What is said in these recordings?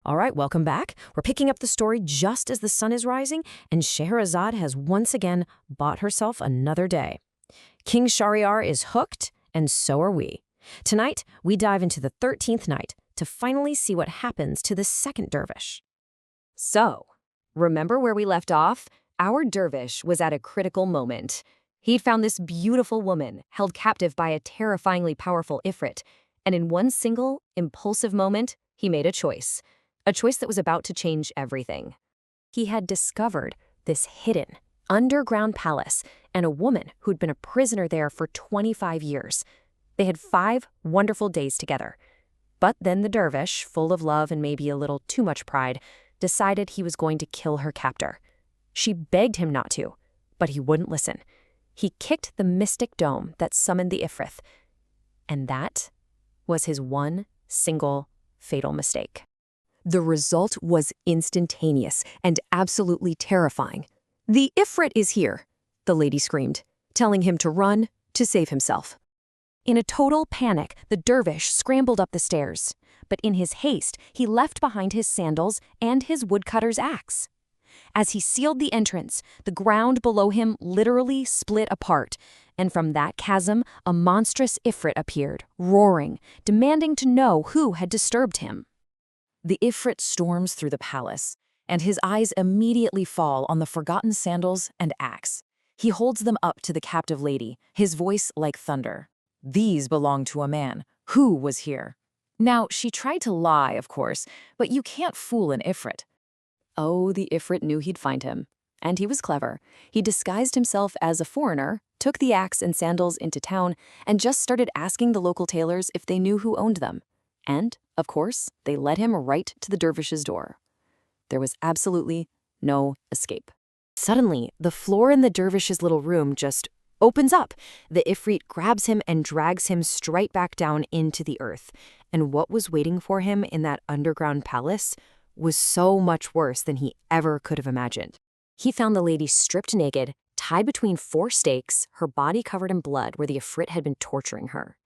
All right, welcome back. We're picking up the story just as the sun is rising, and Scheherazade has once again bought herself another day. King Shahryar is hooked, and so are we. Tonight, we dive into the 13th night to finally see what happens to the second dervish. So, remember where we left off? Our dervish was at a critical moment. He'd found this beautiful woman held captive by a terrifyingly powerful Ifrit, and in one single, impulsive moment, he made a choice that was about to change everything. He had discovered this hidden, underground palace and a woman who'd been a prisoner there for 25 years. They had 5 wonderful days together. But then the dervish, full of love and maybe a little too much pride, decided he was going to kill her captor. She begged him not to, but he wouldn't listen. He kicked the mystic dome that summoned the Ifrit, and that was his one single fatal mistake. The result was instantaneous and absolutely terrifying. "The Ifrit is here," the lady screamed, telling him to run to save himself. In a total panic, the dervish scrambled up the stairs, but in his haste, he left behind his sandals and his woodcutter's axe. As he sealed the entrance, the ground below him literally split apart, and from that chasm, a monstrous Ifrit appeared, roaring, demanding to know who had disturbed him. The Ifrit storms through the palace, and his eyes immediately fall on the forgotten sandals and axe. He holds them up to the captive lady, his voice like thunder. "These belong to a man. Who was here?" Now, she tried to lie, of course, but you can't fool an Ifrit. Oh, the Ifrit knew he'd find him. And he was clever. He disguised himself as a foreigner, took the axe and sandals into town, and just started asking the local tailors if they knew who owned them. And, of course, they led him right to the dervish's door. There was absolutely no escape. Suddenly, the floor in the dervish's little room just opens up. The Ifrit grabs him and drags him straight back down into the earth. And what was waiting for him in that underground palace was so much worse than he ever could have imagined. He found the lady stripped naked, tied between 4 stakes, her body covered in blood where the Ifrit had been torturing her.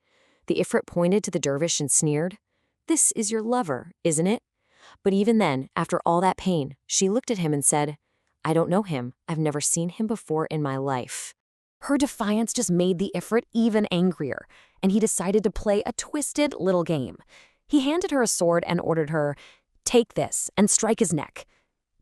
The Ifrit pointed to the dervish and sneered, "This is your lover, isn't it?" But even then, after all that pain, she looked at him and said, "I don't know him. I've never seen him before in my life." Her defiance just made the Ifrit even angrier, and he decided to play a twisted little game. He handed her a sword and ordered her, "Take this and strike his neck."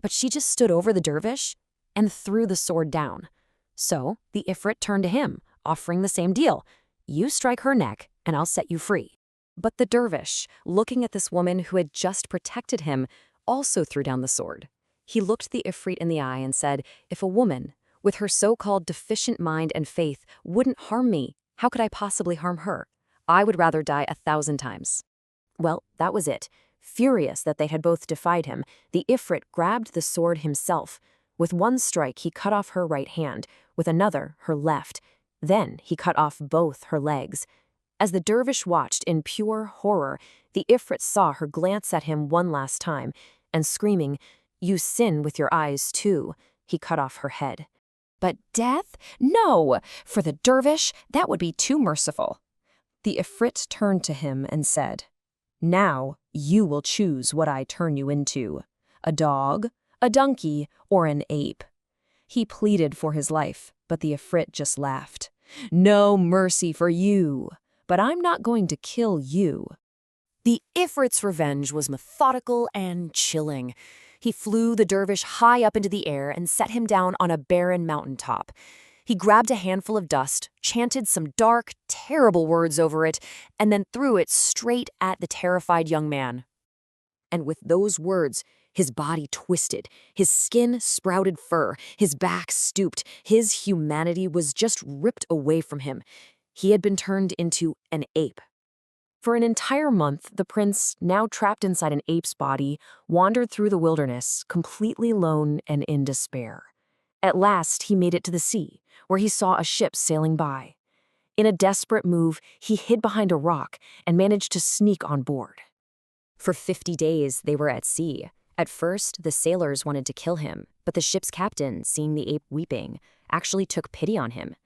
But she just stood over the dervish and threw the sword down. So the Ifrit turned to him, offering the same deal. "You strike her neck and I'll set you free." But the dervish, looking at this woman who had just protected him, also threw down the sword. He looked the Ifrit in the eye and said, "If a woman, with her so-called deficient mind and faith, wouldn't harm me, how could I possibly harm her? I would rather die 1,000 times." Well, that was it. Furious that they had both defied him, the Ifrit grabbed the sword himself. With one strike, he cut off her right hand, with another, her left. Then he cut off both her legs. As the dervish watched in pure horror, the Ifrit saw her glance at him one last time, and screaming, "You sin with your eyes too," he cut off her head. But death? No! For the dervish, that would be too merciful. The Ifrit turned to him and said, "Now you will choose what I turn you into, a dog, a donkey, or an ape." He pleaded for his life, but the Ifrit just laughed. "No mercy for you, but I'm not going to kill you." The Ifrit's revenge was methodical and chilling. He flew the dervish high up into the air and set him down on a barren mountaintop. He grabbed a handful of dust, chanted some dark, terrible words over it, and then threw it straight at the terrified young man. And with those words, his body twisted, his skin sprouted fur, his back stooped, his humanity was just ripped away from him. He had been turned into an ape. For an entire month, the prince, now trapped inside an ape's body, wandered through the wilderness, completely alone and in despair. At last, he made it to the sea, where he saw a ship sailing by. In a desperate move, he hid behind a rock and managed to sneak on board. For 50 days, they were at sea. At first, the sailors wanted to kill him, but the ship's captain, seeing the ape weeping, actually took pity on him.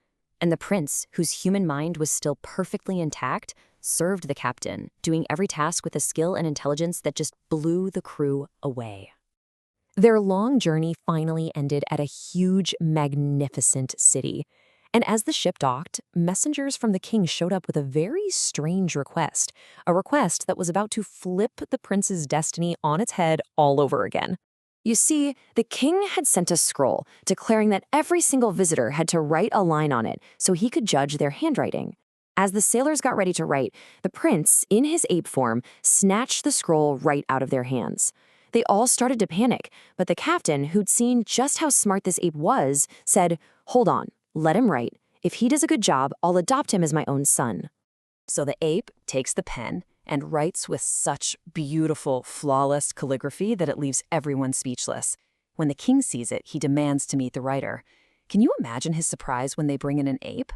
And the prince, whose human mind was still perfectly intact, served the captain, doing every task with a skill and intelligence that just blew the crew away. Their long journey finally ended at a huge, magnificent city. And as the ship docked, messengers from the king showed up with a very strange request, a request that was about to flip the prince's destiny on its head all over again. You see, the king had sent a scroll declaring that every single visitor had to write a line on it so he could judge their handwriting. As the sailors got ready to write, the prince, in his ape form, snatched the scroll right out of their hands. They all started to panic, but the captain, who'd seen just how smart this ape was, said, "Hold on, let him write. If he does a good job, I'll adopt him as my own son." So the ape takes the pen and writes with such beautiful, flawless calligraphy that it leaves everyone speechless. When the king sees it, he demands to meet the writer. Can you imagine his surprise when they bring in an ape?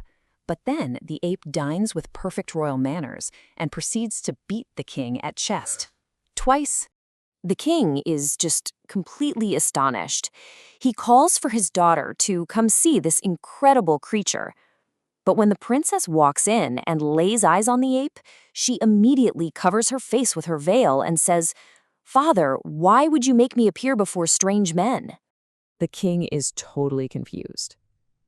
But then the ape dines with perfect royal manners and proceeds to beat the king at chess. Twice. The king is just completely astonished. He calls for his daughter to come see this incredible creature. But when the princess walks in and lays eyes on the ape, she immediately covers her face with her veil and says, "Father, why would you make me appear before strange men?" The king is totally confused.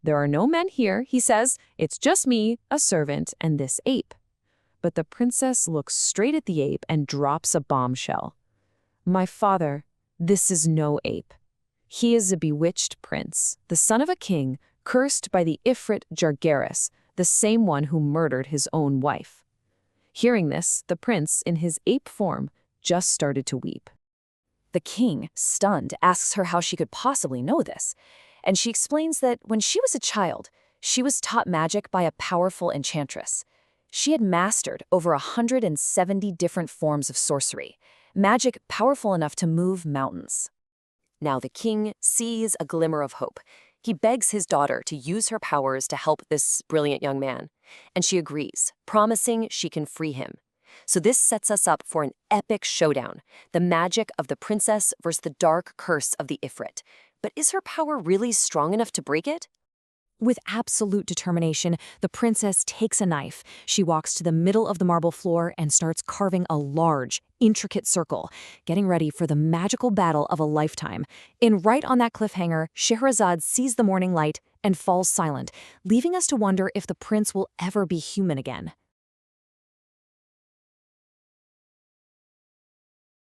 "There are no men here," he says. "It's just me, a servant, and this ape." But the princess looks straight at the ape and drops a bombshell. "My father, this is no ape. He is a bewitched prince, the son of a king, cursed by the Ifrit Jargaris, the same one who murdered his own wife." Hearing this, the prince, in his ape form, just started to weep. The king, stunned, asks her how she could possibly know this, and she explains that when she was a child, she was taught magic by a powerful enchantress. She had mastered over 170 different forms of sorcery, magic powerful enough to move mountains. Now the king sees a glimmer of hope. He begs his daughter to use her powers to help this brilliant young man, and she agrees, promising she can free him. So this sets us up for an epic showdown, the magic of the princess versus the dark curse of the Ifrit. But is her power really strong enough to break it? With absolute determination, the princess takes a knife. She walks to the middle of the marble floor and starts carving a large, intricate circle, getting ready for the magical battle of a lifetime. And right on that cliffhanger, Scheherazade sees the morning light and falls silent, leaving us to wonder if the prince will ever be human again.